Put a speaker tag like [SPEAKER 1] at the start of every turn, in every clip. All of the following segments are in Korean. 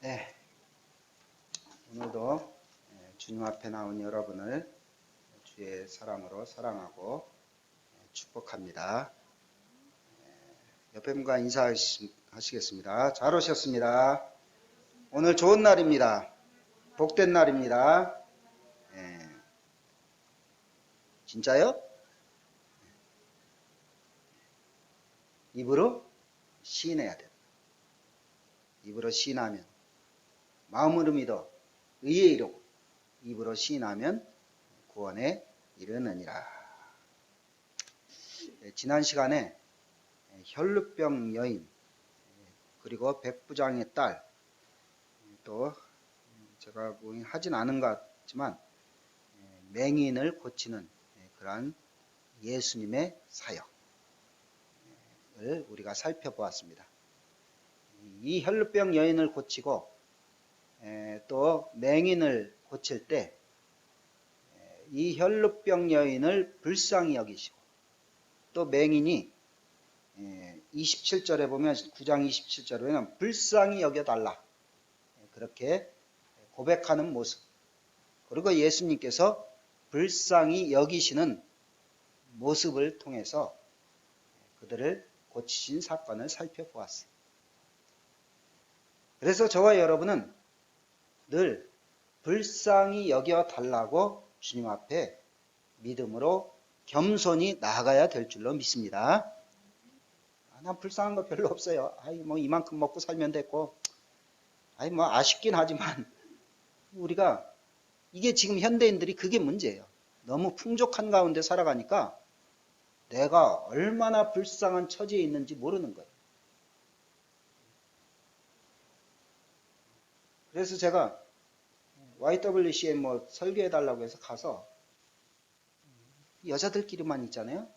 [SPEAKER 1] 네, 오늘도 주님 앞에 나온 여러분을 주의 사랑으로 사랑하고 축복합니다. 옆에 분과 인사하시겠습니다. 잘 오셨습니다. 오늘 좋은 날입니다. 복된 날입니다. 진짜요? 입으로 시인해야 돼요. 입으로 시인하면 마음으로 믿어 의에 이르고 입으로 시인하면 구원에 이르느니라. 지난 시간에 혈루병 여인 그리고 백부장의 딸, 또 제가 하진 않은 것 같지만 맹인을 고치는 그러한 예수님의 사역을 우리가 살펴보았습니다. 이 혈루병 여인을 고치고 또 맹인을 고칠 때 이 혈루병 여인을 불쌍히 여기시고 또 맹인이 27절에 보면 9장 27절에 보면 불쌍히 여겨달라 그렇게 고백하는 모습, 그리고 예수님께서 불쌍히 여기시는 모습을 통해서 그들을 고치신 사건을 살펴보았어요. 그래서 저와 여러분은 늘 불쌍히 여겨달라고 주님 앞에 믿음으로 겸손히 나아가야 될 줄로 믿습니다. 난 불쌍한 거 별로 없어요. 뭐 이만큼 먹고 살면 됐고, 뭐 아쉽긴 하지만 우리가 이게 지금 현대인들이 그게 문제예요. 너무 풍족한 가운데 살아가니까 내가 얼마나 불쌍한 처지에 있는지 모르는 거예요. 그래서 제가 YWC에 뭐 설교해달라고 해서 가서 여자들끼리만 있잖아요.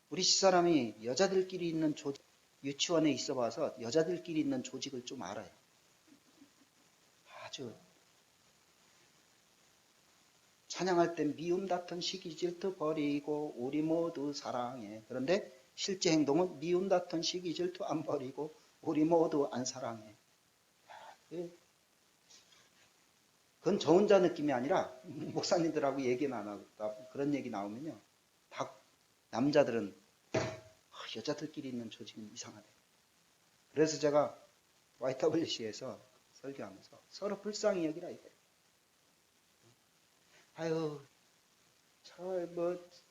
[SPEAKER 1] 우리 집사람이 여자들끼리 있는 조직, 유치원에 있어 봐서 여자들끼리 있는 조직을 좀 알아요. 아주 찬양할 땐 미움 다툰 시기 질투 버리고 우리 모두 사랑해. 그런데 실제 행동은 미움 다툰 시기 질투 안 버리고 우리 모두 안 사랑해. 그건 저 혼자 느낌이 아니라 목사님들하고 얘기 나누다 그런 얘기 나오면요, 다 남자들은 여자들끼리 있는 조직은 이상하대. 그래서 제가 YWC에서 설교하면서 서로 불쌍히 여기라 이거예요. 아유,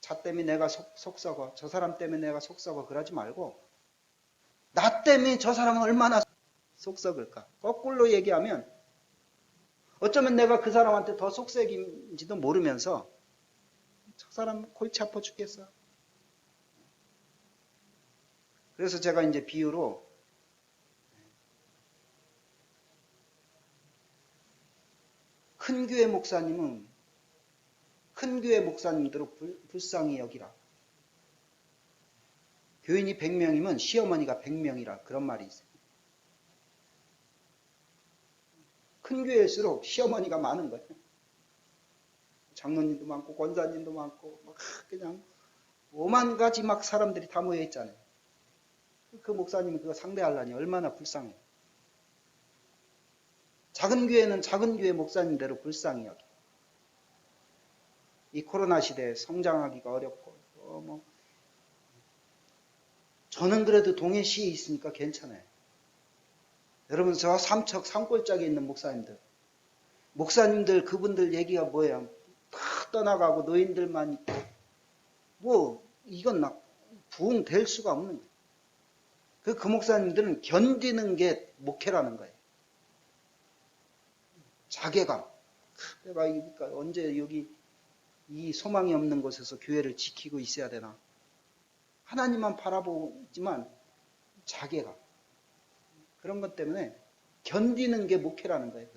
[SPEAKER 1] 자 때문에 내가 속 썩어, 저 사람 때문에 내가 속 썩어 그러지 말고 나 때문에 저 사람은 얼마나 속 썩을까. 거꾸로 얘기하면 어쩌면 내가 그 사람한테 더 속썩인지도 모르면서 저 사람 골치 아파 죽겠어. 그래서 제가 이제 비유로 큰 교회 목사님은 큰 교회 목사님대로 불쌍히 여기라. 교인이 100명이면 시어머니가 100명이라 그런 말이 있어요. 큰 교회일수록 시어머니가 많은 거예요. 장로님도 많고 권사님도 많고 막 그냥 오만 가지 막 사람들이 다 모여 있잖아요. 그 목사님이 그거 상대하려니 얼마나 불쌍해요. 작은 교회는 작은 교회 목사님대로 불쌍히 여기. 이 코로나 시대에 성장하기가 어렵고 저는 그래도 동해시에 있으니까 괜찮아요. 여러분 저 삼척 산골짜기에 있는 목사님들 그분들 얘기가 뭐예요? 다 떠나가고 노인들만 있고 뭐 이건 부흥될 수가 없는 거예요. 그 목사님들은 견디는 게 목회라는 거예요. 자괴감. 내가 언제 여기 이 소망이 없는 곳에서 교회를 지키고 있어야 되나. 하나님만 바라보지만 자괴감. 그런 것 때문에 견디는 게 목회라는 거예요.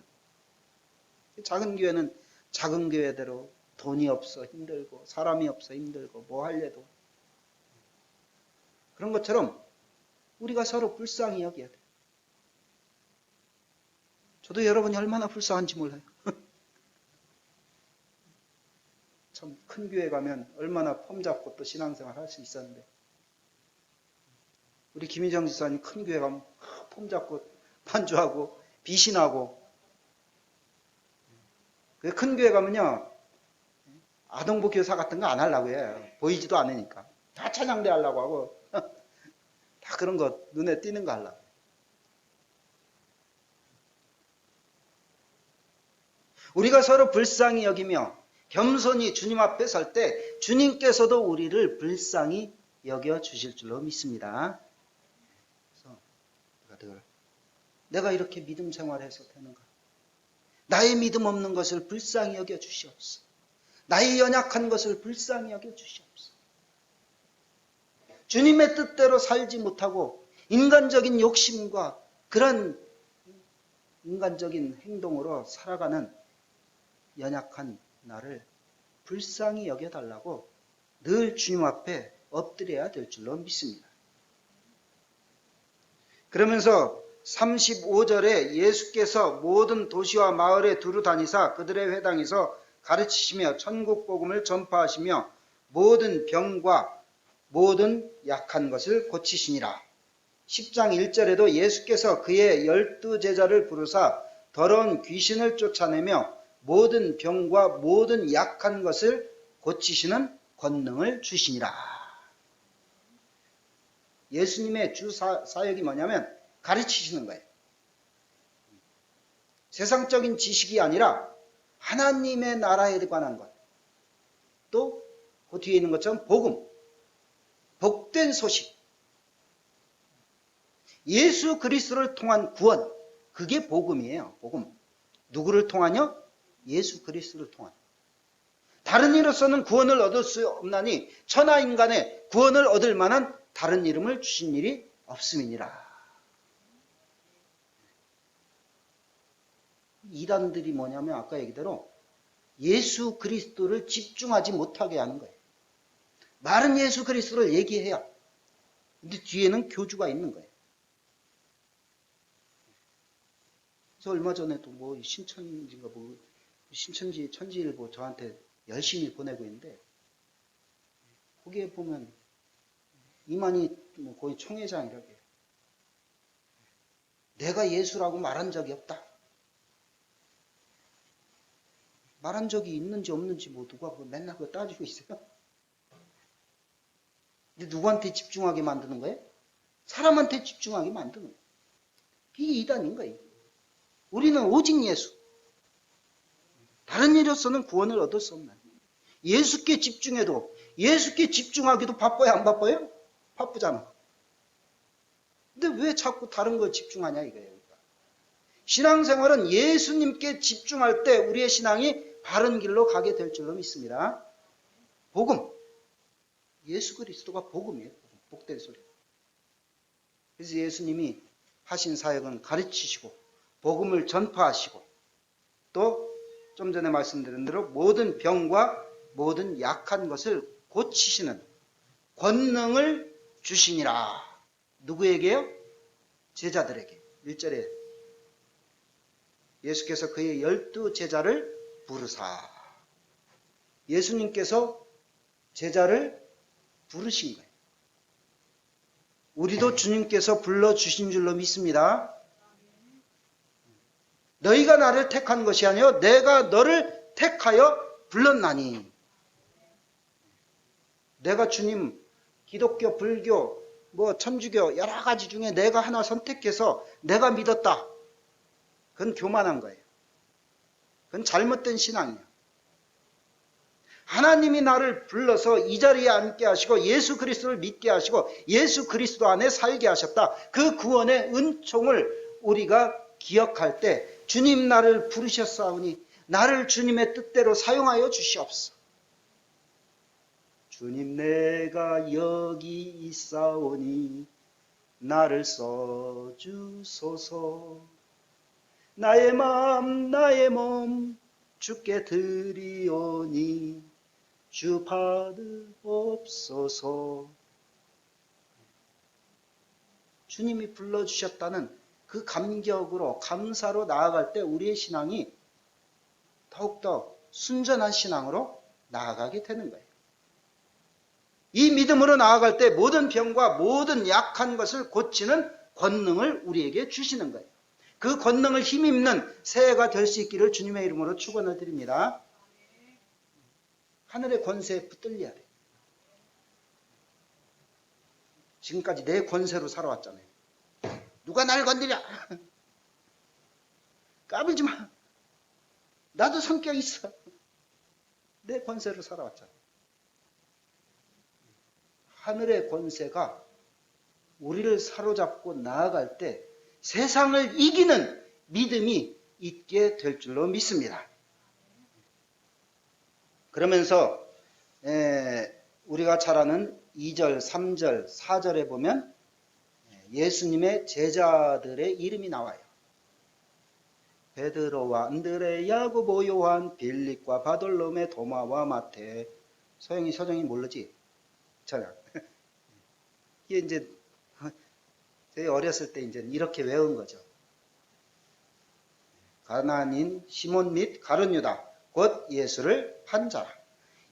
[SPEAKER 1] 작은 교회는 작은 교회대로 돈이 없어 힘들고 사람이 없어 힘들고 뭐 하려도 그런 것처럼 우리가 서로 불쌍히 여겨야 돼요. 저도 여러분이 얼마나 불쌍한지 몰라요. 참 큰 교회 가면 얼마나 폼 잡고 또 신앙생활 할 수 있었는데 우리 김희정 지사님 큰 교회 가면 폼 잡고 반주하고 비신하고. 큰 교회 가면요 아동부 교사 같은 거 안 하려고 해요. 보이지도 않으니까. 다 찬양대 하려고 하고 다 그런 거 눈에 띄는 거 하려고. 우리가 서로 불쌍히 여기며 겸손히 주님 앞에 설 때 주님께서도 우리를 불쌍히 여겨 주실 줄로 믿습니다. 그래서 내가 이렇게 믿음 생활해서 되는가? 나의 믿음 없는 것을 불쌍히 여겨 주시옵소서. 나의 연약한 것을 불쌍히 여겨 주시옵소서. 주님의 뜻대로 살지 못하고 인간적인 욕심과 그런 인간적인 행동으로 살아가는 연약한 나를 불쌍히 여겨달라고 늘 주님 앞에 엎드려야 될 줄로 믿습니다. 그러면서 35절에 예수께서 모든 도시와 마을에 두루 다니사 그들의 회당에서 가르치시며 천국 복음을 전파하시며 모든 병과 모든 약한 것을 고치시니라. 10장 1절에도 예수께서 그의 12제자를 부르사 더러운 귀신을 쫓아내며 모든 병과 모든 약한 것을 고치시는 권능을 주시니라. 예수님의 주 사역이 뭐냐면 가르치시는 거예요. 세상적인 지식이 아니라 하나님의 나라에 관한 것. 또 그 뒤에 있는 것처럼 복음, 복된 소식. 예수 그리스도를 통한 구원, 그게 복음이에요. 복음. 누구를 통하여? 예수 그리스도를 통한. 다른 이로서는 구원을 얻을 수 없나니 천하 인간의 구원을 얻을 만한 다른 이름을 주신 일이 없음이니라. 이단들이 뭐냐면 아까 얘기대로 예수 그리스도를 집중하지 못하게 하는 거예요. 말은 예수 그리스도를 얘기해야. 근데 뒤에는 교주가 있는 거예요. 그래서 얼마 전에도 뭐 신천지인가 뭐 신천지 천지일보 저한테 열심히 보내고 있는데 거기에 보면 이만희 뭐 거의 총회장이라고 해요. 내가 예수라고 말한 적이 없다. 말한 적이 있는지 없는지 뭐 누가 맨날 그거 따지고 있어요. 근데 누구한테 집중하게 만드는 거예요? 사람한테 집중하게 만드는 거예요. 이게 이단인 거예요. 우리는 오직 예수. 다른 일로서는 구원을 얻을 수 없는. 예수께 집중해도 예수께 집중하기도 바빠요, 안 바빠요? 바쁘잖아. 근데 왜 자꾸 다른 걸 집중하냐 이거예요. 신앙생활은 예수님께 집중할 때 우리의 신앙이 바른 길로 가게 될 줄로 믿습니다. 복음. 예수 그리스도가 복음이에요. 복된 소리. 그래서 예수님이 하신 사역은 가르치시고 복음을 전파하시고 또 좀 전에 말씀드린 대로 모든 병과 모든 약한 것을 고치시는 권능을 주시니라. 누구에게요? 제자들에게. 1절에 예수께서 그의 12제자를 부르사. 예수님께서 제자를 부르신 거예요. 우리도 주님께서 불러주신 줄로 믿습니다. 너희가 나를 택한 것이 아니요 내가 너를 택하여 불렀나니. 내가 주님 기독교, 불교, 뭐 천주교 여러 가지 중에 내가 하나 선택해서 내가 믿었다. 그건 교만한 거예요. 그건 잘못된 신앙이에요. 하나님이 나를 불러서 이 자리에 앉게 하시고 예수 그리스도를 믿게 하시고 예수 그리스도 안에 살게 하셨다. 그 구원의 은총을 우리가 기억할 때 주님 나를 부르셨사오니 나를 주님의 뜻대로 사용하여 주시옵소서. 주님 내가 여기 있사오니 나를 써주소서. 나의 마음 나의 몸 주께 드리오니 주 받으옵소서. 주님이 불러주셨다는 그 감격으로 감사로 나아갈 때 우리의 신앙이 더욱더 순전한 신앙으로 나아가게 되는 거예요. 이 믿음으로 나아갈 때 모든 병과 모든 약한 것을 고치는 권능을 우리에게 주시는 거예요. 그 권능을 힘입는 새해가 될 수 있기를 주님의 이름으로 축원을 드립니다. 하늘의 권세에 붙들려야 돼. 지금까지 내 권세로 살아왔잖아요. 누가 날 건드려? 까불지 마. 나도 성격 있어. 내 권세로 살아왔잖아. 하늘의 권세가 우리를 사로잡고 나아갈 때 세상을 이기는 믿음이 있게 될 줄로 믿습니다. 그러면서 우리가 잘 아는 2절, 3절, 4절에 보면 예수님의 제자들의 이름이 나와요. 베드로와 안드레, 야고보, 요한, 빌립과 바돌로메, 도마와 마태. 소영이 서정이 모르지? 저요. 이게 이제 저희 어렸을 때 이제 이렇게 외운 거죠. 가나안인 시몬 및 가룟 유다 곧 예수를 판 자라.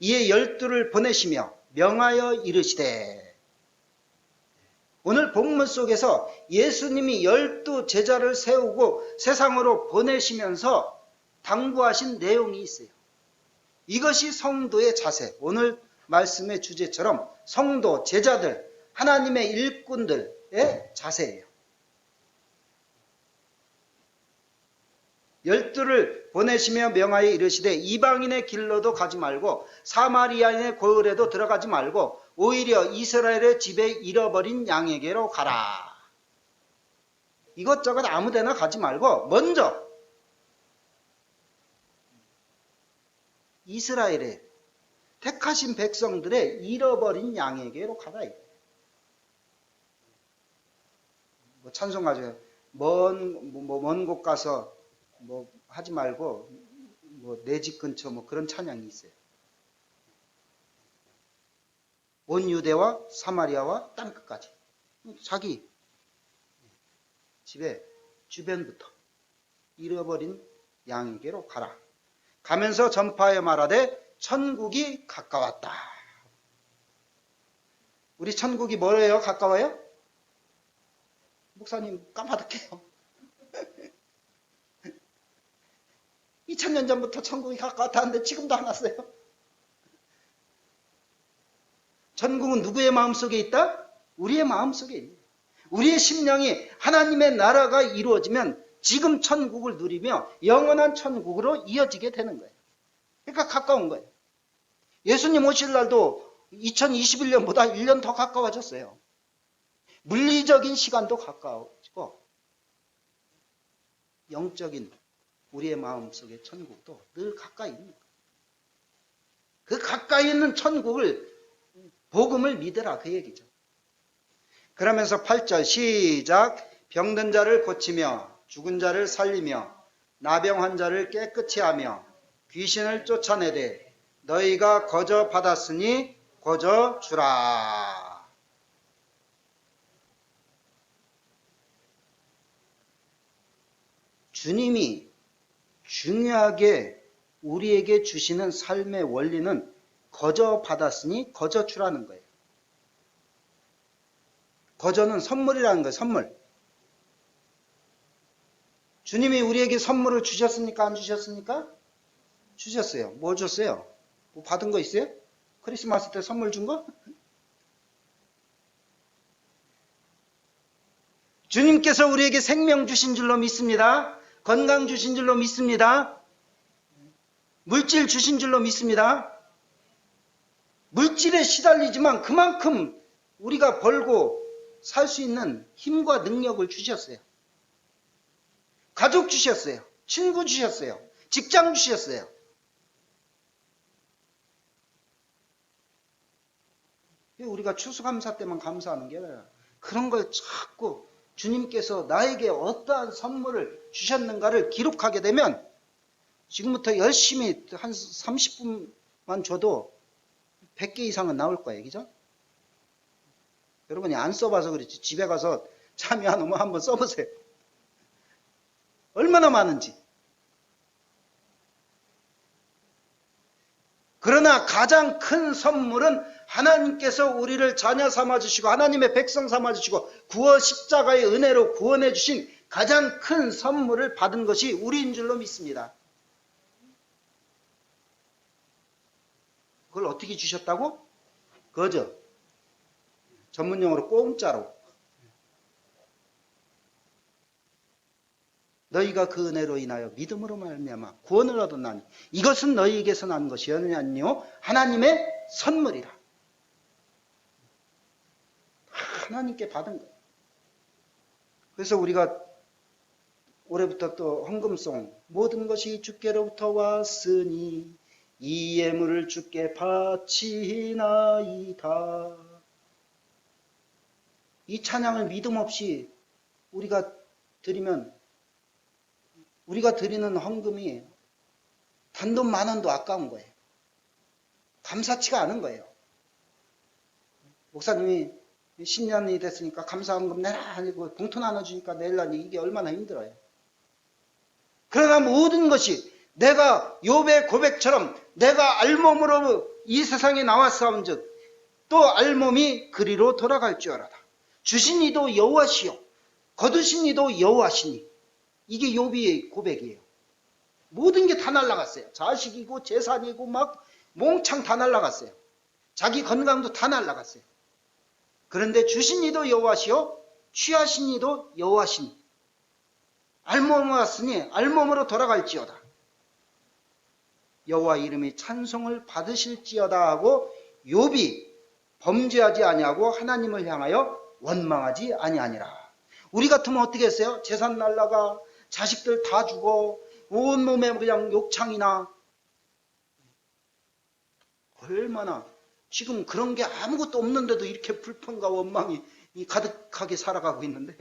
[SPEAKER 1] 이에 12를 보내시며 명하여 이르시되. 오늘 본문 속에서 예수님이 12 제자를 세우고 세상으로 보내시면서 당부하신 내용이 있어요. 이것이 성도의 자세, 오늘 말씀의 주제처럼 성도, 제자들, 하나님의 일꾼들의 자세예요. 12를 보내시며 명하여 이르시되 이방인의 길로도 가지 말고 사마리아인의 고을에도 들어가지 말고 오히려 이스라엘의 집에 잃어버린 양에게로 가라. 이것저것 아무데나 가지 말고 먼저 이스라엘의 택하신 백성들의 잃어버린 양에게로 가라. 뭐 찬송가죠. 먼 곳 가서 뭐 하지 말고 뭐 내 집 근처 뭐 그런 찬양이 있어요. 온 유대와 사마리아와 땅끝까지 자기 집의 주변부터 잃어버린 양에게로 가라. 가면서 전파하여 말하되 천국이 가까웠다. 우리 천국이 뭐예요? 가까워요? 목사님 까마득해요. 2000년 전부터 천국이 가까웠다는데 지금도 안 왔어요. 천국은 누구의 마음속에 있다? 우리의 마음속에 있는. 우리의 심령이 하나님의 나라가 이루어지면 지금 천국을 누리며 영원한 천국으로 이어지게 되는 거예요. 그러니까 가까운 거예요. 예수님 오실 날도 2021년보다 1년 더 가까워졌어요. 물리적인 시간도 가까워지고 영적인 우리의 마음속의 천국도 늘 가까이 있는 거예요. 그 가까이 있는 천국을 복음을 믿으라 그 얘기죠. 그러면서 8절 시작. 병든 자를 고치며 죽은 자를 살리며 나병 환자를 깨끗이 하며 귀신을 쫓아내되 너희가 거저 받았으니 거저 주라. 주님이 중요하게 우리에게 주시는 삶의 원리는 거저 받았으니 거저 주라는 거예요. 거저는 선물이라는 거예요. 선물. 주님이 우리에게 선물을 주셨습니까? 안 주셨습니까? 주셨어요. 뭐 줬어요? 뭐 받은 거 있어요? 크리스마스 때 선물 준 거? 주님께서 우리에게 생명 주신 줄로 믿습니다. 건강 주신 줄로 믿습니다. 물질 주신 줄로 믿습니다. 물질에 시달리지만 그만큼 우리가 벌고 살 수 있는 힘과 능력을 주셨어요. 가족 주셨어요. 친구 주셨어요. 직장 주셨어요. 우리가 추수감사 때만 감사하는 게 아니라 그런 걸 자꾸 주님께서 나에게 어떠한 선물을 주셨는가를 기록하게 되면 지금부터 열심히 한 30분만 줘도 100개 이상은 나올 거예요. 그죠? 여러분이 안 써봐서 그렇지 집에 가서 잠이 안 오면 한번 써보세요. 얼마나 많은지. 그러나 가장 큰 선물은 하나님께서 우리를 자녀 삼아주시고 하나님의 백성 삼아주시고 구원 십자가의 은혜로 구원해 주신 가장 큰 선물을 받은 것이 우리인 줄로 믿습니다. 그걸 어떻게 주셨다고? 그죠? 전문용어로 공짜로. 너희가 그 은혜로 인하여 믿음으로 말미암아 구원을 얻었나니 이것은 너희에게서 난 것이 아니요 하나님의 선물이라. 하나님께 받은 거예요. 그래서 우리가 올해부터 또 헌금송 모든 것이 주께로부터 왔으니 이 예물을 주께 바치나이다. 이 찬양을 믿음 없이 우리가 드리면 우리가 드리는 헌금이 단돈 10,000원도 아까운 거예요. 감사치가 않은 거예요. 목사님이 10년이 됐으니까 감사헌금 내라 하고 봉투 나눠주니까 내려니 이게 얼마나 힘들어요. 그러나 모든 것이 내가 욥의 고백처럼 내가 알몸으로 이 세상에 나왔사온즉 또 알몸이 그리로 돌아갈지어라다. 주신 이도 여호와시요 거두신 이도 여호와시니. 이게 욥의 고백이에요. 모든 게 다 날라갔어요. 자식이고 재산이고 막 몽창 다 날라갔어요. 자기 건강도 다 날라갔어요. 그런데 주신 이도 여호와시요 취하신 이도 여호와시니 알몸을 왔으니 알몸으로 돌아갈지어다. 여호와 이름이 찬송을 받으실지어다 하고 욥이 범죄하지 아니하고 하나님을 향하여 원망하지 아니하니라. 우리 같으면 어떻게 했어요? 재산 날라가 자식들 다 죽어 온몸에 그냥 욕창이나. 얼마나 지금 그런 게 아무것도 없는데도 이렇게 불평과 원망이 가득하게 살아가고 있는데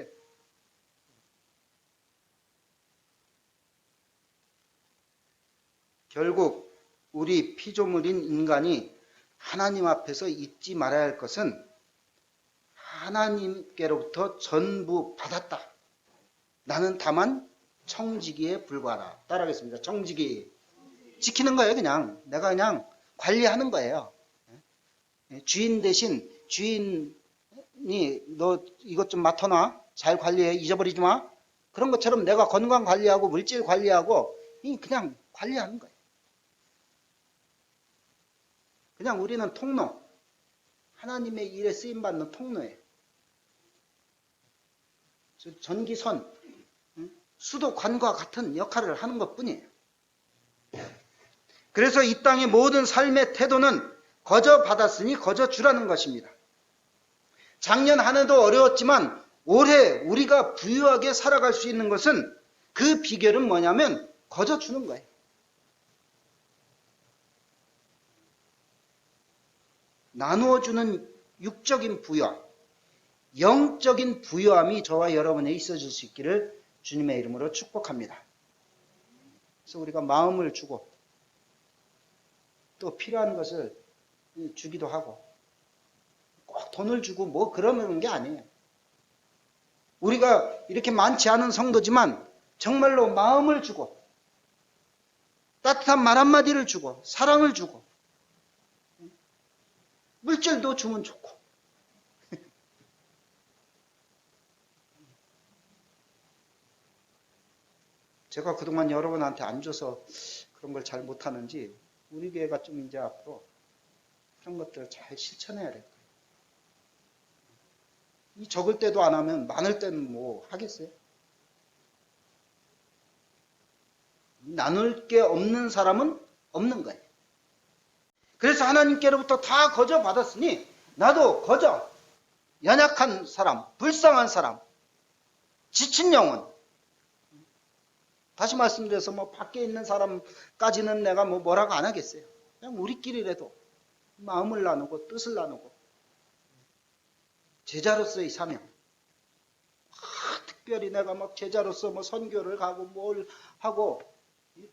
[SPEAKER 1] 결국 우리 피조물인 인간이 하나님 앞에서 잊지 말아야 할 것은 하나님께로부터 전부 받았다. 나는 다만 청지기에 불과하다. 따라하겠습니다. 청지기. 지키는 거예요. 그냥 내가 그냥 관리하는 거예요. 주인 대신 주인이 너 이것 좀 맡아놔. 잘 관리해. 잊어버리지 마. 그런 것처럼 내가 건강 관리하고 물질 관리하고 그냥 관리하는 거예요. 그냥 우리는 통로. 하나님의 일에 쓰임받는 통로예요. 전기선, 수도관과 같은 역할을 하는 것뿐이에요. 그래서 이 땅의 모든 삶의 태도는 거저 받았으니 거저 주라는 것입니다. 작년 한 해도 어려웠지만 올해 우리가 부유하게 살아갈 수 있는 것은 그 비결은 뭐냐면 거저 주는 거예요. 나누어 주는 육적인 부유함, 영적인 부유함이 저와 여러분에 있어질 수 있기를 주님의 이름으로 축복합니다. 그래서 우리가 마음을 주고 또 필요한 것을 주기도 하고 꼭 돈을 주고 뭐 그러는 게 아니에요. 우리가 이렇게 많지 않은 성도지만 정말로 마음을 주고 따뜻한 말 한마디를 주고 사랑을 주고 물질도 주면 좋고 제가 그동안 여러분한테 안 줘서 그런 걸 잘 못하는지 우리 교회가 좀 이제 앞으로 그런 것들을 잘 실천해야 될 거예요. 이 적을 때도 안 하면 많을 때는 뭐 하겠어요? 나눌 게 없는 사람은 없는 거예요. 그래서 하나님께로부터 다 거저 받았으니 나도 거저 연약한 사람, 불쌍한 사람, 지친 영혼 다시 말씀드려서 뭐 밖에 있는 사람까지는 내가 뭐라고 안 하겠어요. 그냥 우리끼리라도 마음을 나누고 뜻을 나누고 제자로서의 사명. 특별히 내가 막 제자로서 뭐 선교를 가고 뭘 하고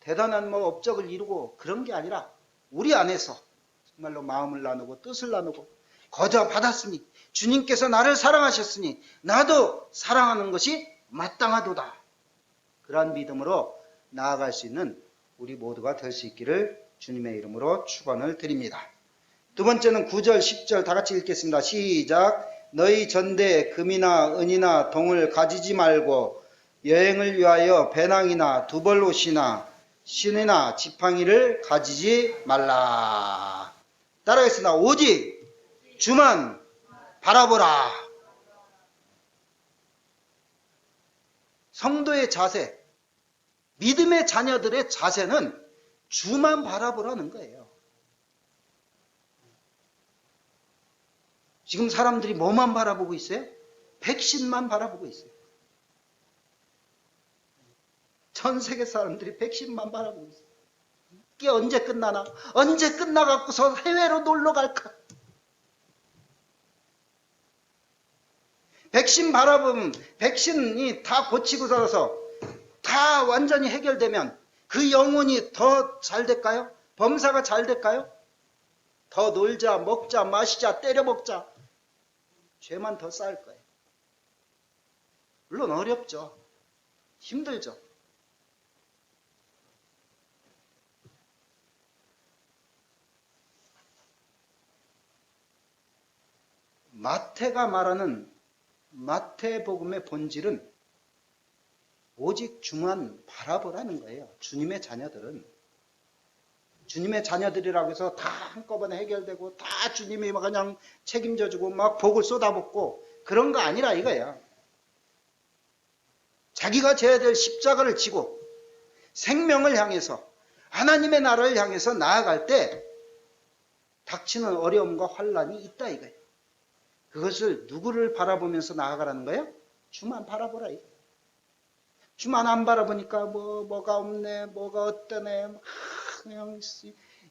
[SPEAKER 1] 대단한 뭐 업적을 이루고 그런 게 아니라 우리 안에서 정말로 마음을 나누고 뜻을 나누고 거저 받았으니 주님께서 나를 사랑하셨으니 나도 사랑하는 것이 마땅하도다. 그러한 믿음으로 나아갈 수 있는 우리 모두가 될 수 있기를 주님의 이름으로 축원을 드립니다. 두 번째는 9절, 10절 다 같이 읽겠습니다. 시작. 너희 전대에 금이나 은이나 동을 가지지 말고 여행을 위하여 배낭이나 두벌옷이나 신이나 지팡이를 가지지 말라. 따라하겠습니다. 오직 주만 바라보라. 성도의 자세, 믿음의 자녀들의 자세는 주만 바라보라는 거예요. 지금 사람들이 뭐만 바라보고 있어요? 백신만 바라보고 있어요. 전 세계 사람들이 백신만 바라보고 있어요. 이게 언제 끝나나? 언제 끝나갖고서 해외로 놀러 갈까? 백신 바라보면 백신이 다 고치고 살아서 다 완전히 해결되면 그 영혼이 더 잘 될까요? 범사가 잘 될까요? 더 놀자, 먹자, 마시자, 때려 먹자. 죄만 더 쌓을 거예요. 물론 어렵죠. 힘들죠. 마태가 말하는 마태복음의 본질은 오직 주만 바라보라는 거예요. 주님의 자녀들은. 주님의 자녀들이라고 해서 다 한꺼번에 해결되고 다 주님이 막 그냥 책임져주고 막 복을 쏟아붓고 그런 거 아니라 이거야. 자기가 져야 될 십자가를 지고 생명을 향해서 하나님의 나라를 향해서 나아갈 때 닥치는 어려움과 환란이 있다 이거예요. 그것을 누구를 바라보면서 나아가라는 거예요? 주만 바라보라 이거예요. 주만 안 바라보니까 뭐가 없네, 뭐가 어떠네, 그냥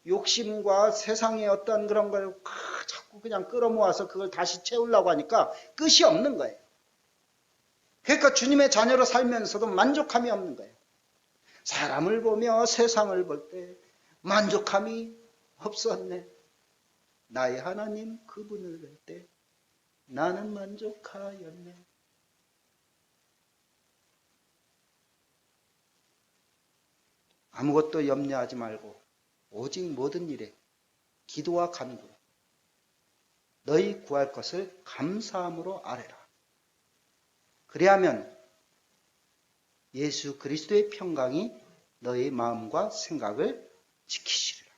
[SPEAKER 1] 욕심과 세상의 어떤 그런 걸 자꾸 그냥 끌어모아서 그걸 다시 채우려고 하니까 끝이 없는 거예요. 그러니까 주님의 자녀로 살면서도 만족함이 없는 거예요. 사람을 보며 세상을 볼 때 만족함이 없었네. 나의 하나님 그분을 볼 때 나는 만족하였네. 아무것도 염려하지 말고 오직 모든 일에 기도와 간구로 너희 구할 것을 감사함으로 아뢰라. 그리하면 예수 그리스도의 평강이 너희 마음과 생각을 지키시리라.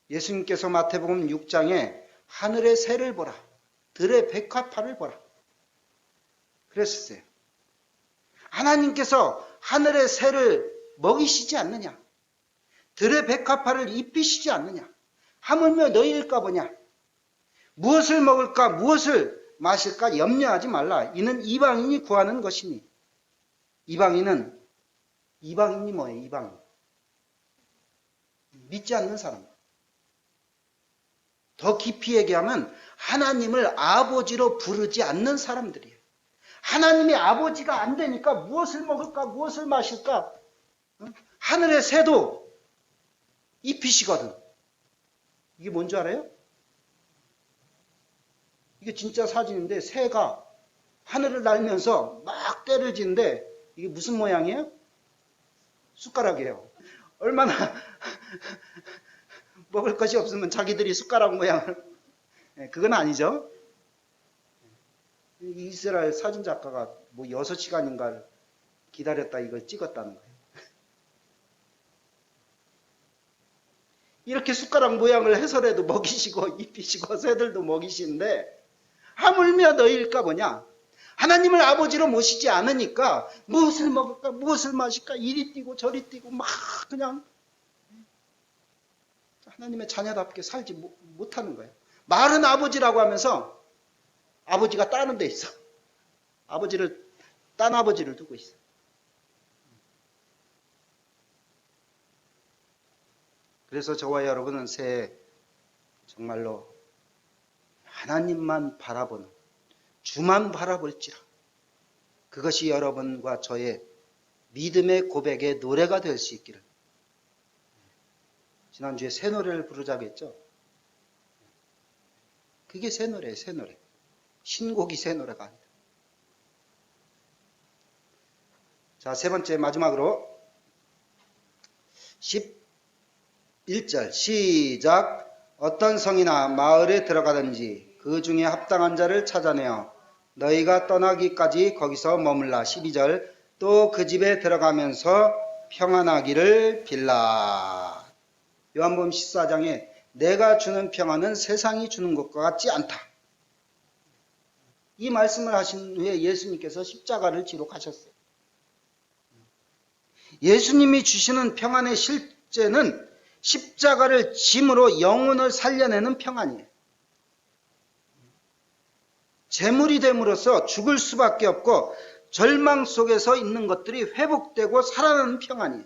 [SPEAKER 1] 예수님께서 마태복음 6장에 하늘의 새를 보라, 들의 백합화를 보라 그랬었어요. 하나님께서 하늘의 새를 먹이시지 않느냐? 들의 백합화를 입히시지 않느냐? 하물며 너희일까 보냐? 무엇을 먹을까 무엇을 마실까 염려하지 말라. 이는 이방인이 구하는 것이니. 이방인이 뭐예요? 이방인. 믿지 않는 사람. 더 깊이 얘기하면 하나님을 아버지로 부르지 않는 사람들이에요. 하나님이 아버지가 안 되니까 무엇을 먹을까 무엇을 마실까. 하늘의 새도 입히시거든. 이게 뭔지 알아요? 이게 진짜 사진인데 새가 하늘을 날면서 막 떼를 지는데 이게 무슨 모양이에요? 숟가락이에요. 얼마나 먹을 것이 없으면 자기들이 숟가락 모양을. 그건 아니죠. 이스라엘 사진작가가 뭐 6시간인가를 기다렸다 이걸 찍었다는 거예요. 이렇게 숟가락 모양을 해서라도 먹이시고 입히시고 새들도 먹이시는데 하물며 너희일까 보냐? 하나님을 아버지로 모시지 않으니까 무엇을 먹을까 무엇을 마실까 이리 뛰고 저리 뛰고 막 그냥 하나님의 자녀답게 살지 못하는 거예요. 말은 아버지라고 하면서 아버지가 다른 데 있어. 딴 아버지를 두고 있어. 그래서 저와 여러분은 새해 정말로 하나님만 바라보는 주만 바라볼지라. 그것이 여러분과 저의 믿음의 고백의 노래가 될 수 있기를. 지난주에 새 노래를 부르자고 했죠. 그게 새 노래예요. 새 노래. 신곡이 새 노래가 아니다. 자, 세 번째 마지막으로 11절 시작. 어떤 성이나 마을에 들어가든지 그 중에 합당한 자를 찾아내어 너희가 떠나기까지 거기서 머물라. 12절. 또 그 집에 들어가면서 평안하기를 빌라. 요한복음 14장에 내가 주는 평안은 세상이 주는 것과 같지 않다. 이 말씀을 하신 후에 예수님께서 십자가를 지러 가셨어요. 예수님이 주시는 평안의 실제는 십자가를 짐으로 영혼을 살려내는 평안이에요. 재물이 됨으로써 죽을 수밖에 없고 절망 속에서 있는 것들이 회복되고 살아나는 평안이에요.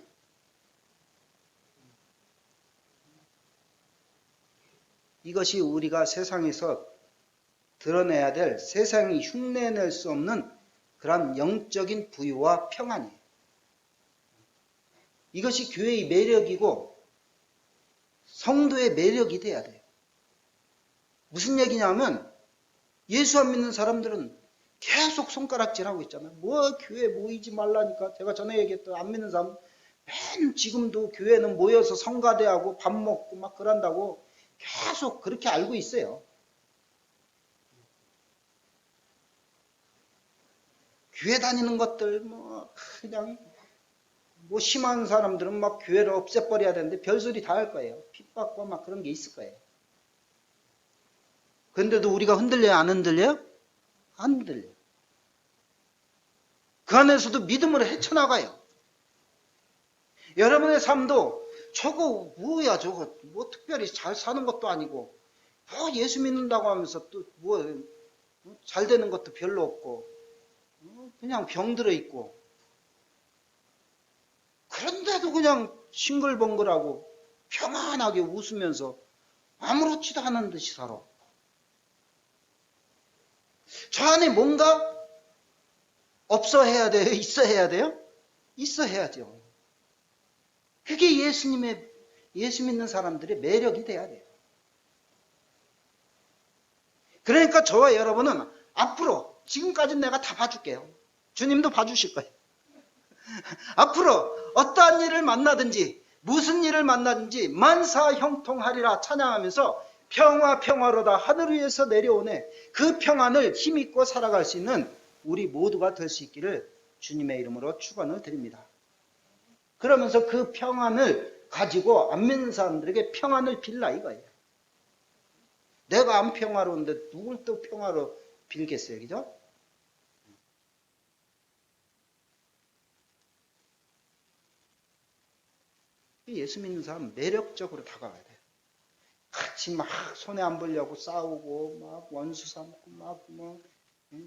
[SPEAKER 1] 이것이 우리가 세상에서 드러내야 될, 세상이 흉내낼 수 없는 그런 영적인 부유와 평안이에요. 이것이 교회의 매력이고 성도의 매력이 돼야 돼요. 무슨 얘기냐면 예수 안 믿는 사람들은 계속 손가락질하고 있잖아요. 뭐 교회 모이지 말라니까. 제가 전에 얘기했던 안 믿는 사람 맨 지금도 교회는 모여서 성가대하고 밥 먹고 막 그런다고 계속 그렇게 알고 있어요. 교회 다니는 것들 뭐 그냥 뭐 심한 사람들은 막 교회를 없애버려야 되는데 별소리 다 할 거예요. 핍박과 막 그런 게 있을 거예요. 그런데도 우리가 흔들려요? 안 흔들려요? 안 흔들려요. 그 안에서도 믿음으로 헤쳐나가요. 여러분의 삶도 저거 뭐야 저거 뭐 특별히 잘 사는 것도 아니고 뭐 예수 믿는다고 하면서 또 뭐 잘 되는 것도 별로 없고 그냥 병들어 있고 그런데도 그냥 싱글벙글하고 평안하게 웃으면서 아무렇지도 않은 듯이 살아. 저 안에 뭔가 없어 해야 돼요? 있어 해야 돼요? 있어 해야죠. 그게 예수 믿는 사람들의 매력이 돼야 돼요. 그러니까 저와 여러분은 앞으로, 지금까지는 내가 다 봐줄게요. 주님도 봐주실 거예요. 앞으로 어떠한 일을 만나든지, 무슨 일을 만나든지 만사 형통하리라 찬양하면서 평화로다 하늘 위에서 내려오네. 그 평안을 힘입고 살아갈 수 있는 우리 모두가 될 수 있기를 주님의 이름으로 축원을 드립니다. 그러면서 그 평안을 가지고 안 믿는 사람들에게 평안을 빌라 이거예요. 내가 안 평화로운데 누굴 또 평화로 빌겠어요. 그죠? 예수 믿는 사람은 매력적으로 다가가야 돼요. 같이 막 손해 안 보려고 싸우고 막 원수 삼고 막 뭐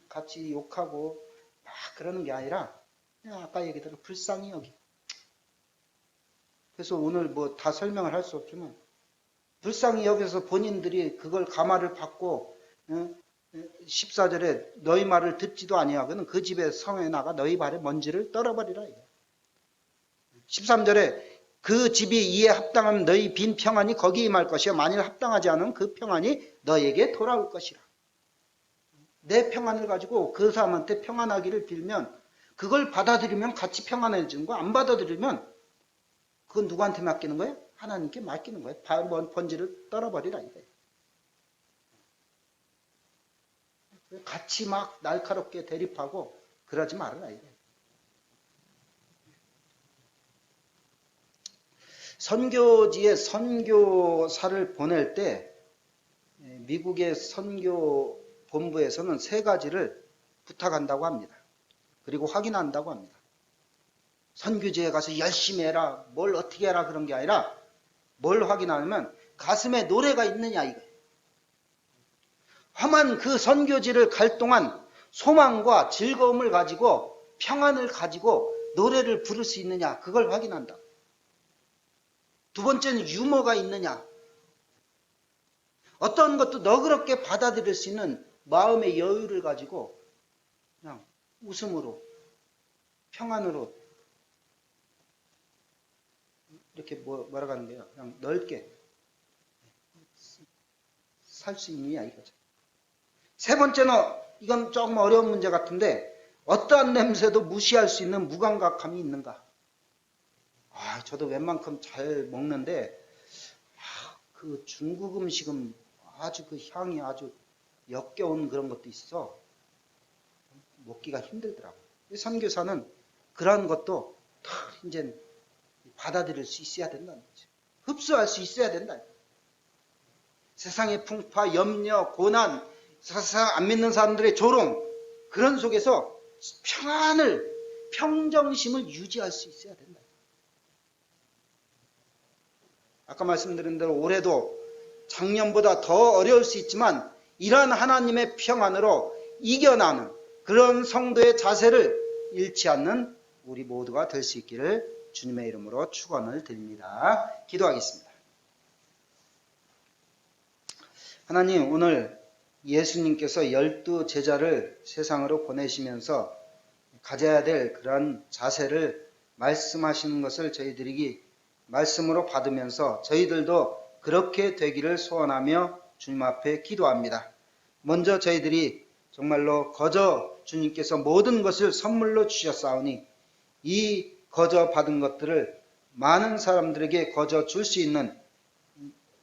[SPEAKER 1] 같이 욕하고 막 그러는 게 아니라 그냥 아까 얘기대로 불쌍히 여기고. 그래서 오늘 뭐 다 설명을 할 수 없지만 불쌍히 여기서 본인들이 그걸 감화를 받고 14절에 너희 말을 듣지도 아니하거든 그 집에 성에 나가 너희 발에 먼지를 떨어버리라. 13절에 그 집이 이에 합당하면 너희 빈 평안이 거기에 임할 것이요 만일 합당하지 않으면 그 평안이 너에게 돌아올 것이라. 내 평안을 가지고 그 사람한테 평안하기를 빌면 그걸 받아들이면 같이 평안해지는 거, 안 받아들이면 그건 누구한테 맡기는 거예요? 하나님께 맡기는 거예요. 번지를 떨어버리라 이거예요. 같이 막 날카롭게 대립하고 그러지 말아라 이거예요. 선교지에 선교사를 보낼 때 미국의 선교 본부에서는 세 가지를 부탁한다고 합니다. 그리고 확인한다고 합니다. 선교지에 가서 열심히 해라, 뭘 어떻게 해라 그런 게 아니라 뭘 확인하냐면 가슴에 노래가 있느냐 이거예요. 험한 그 선교지를 갈 동안 소망과 즐거움을 가지고 평안을 가지고 노래를 부를 수 있느냐 그걸 확인한다. 두 번째는 유머가 있느냐. 어떤 것도 너그럽게 받아들일 수 있는 마음의 여유를 가지고 그냥 웃음으로 평안으로 이렇게 뭐라고 하는 거예요. 그냥 넓게 살 수 있느냐 이거죠. 세 번째는 이건 조금 어려운 문제 같은데 어떠한 냄새도 무시할 수 있는 무감각함이 있는가. 저도 웬만큼 잘 먹는데 그 중국 음식은 아주 그 향이 아주 역겨운 그런 것도 있어. 먹기가 힘들더라고요. 선교사는 그러한 것도 다 이제 받아들일 수 있어야 된다는 거죠. 흡수할 수 있어야 된다. 세상의 풍파, 염려, 고난, 세상 안 믿는 사람들의 조롱, 그런 속에서 평정심을 유지할 수 있어야 된다. 아까 말씀드린 대로 올해도 작년보다 더 어려울 수 있지만 이러한 하나님의 평안으로 이겨나는 그런 성도의 자세를 잃지 않는 우리 모두가 될 수 있기를 주님의 이름으로 축원을 드립니다. 기도하겠습니다. 하나님, 오늘 예수님께서 12 제자를 세상으로 보내시면서 가져야 될 그런 자세를 말씀하시는 것을 저희들이 말씀으로 받으면서 저희들도 그렇게 되기를 소원하며 주님 앞에 기도합니다. 먼저 저희들이 정말로 거저 주님께서 모든 것을 선물로 주셨사오니 이 거저 받은 것들을 많은 사람들에게 거저 줄 수 있는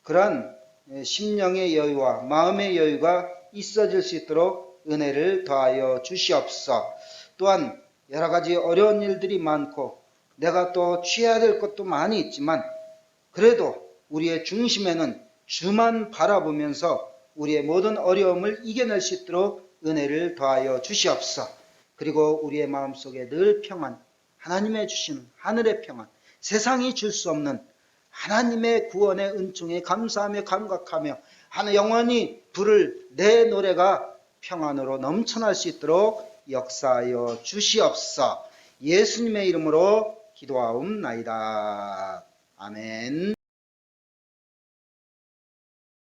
[SPEAKER 1] 그러한 심령의 여유와 마음의 여유가 있어질 수 있도록 은혜를 더하여 주시옵소서. 또한 여러 가지 어려운 일들이 많고 내가 또 취해야 될 것도 많이 있지만 그래도 우리의 중심에는 주만 바라보면서 우리의 모든 어려움을 이겨낼 수 있도록 은혜를 더하여 주시옵소서. 그리고 우리의 마음속에 늘 평안, 하나님의 주시는 하늘의 평안, 세상이 줄 수 없는 하나님의 구원의 은총에 감사하며 감각하며 영원히 부를 내 노래가 평안으로 넘쳐날 수 있도록 역사하여 주시옵소서. 예수님의 이름으로 기도하옵나이다. 아멘.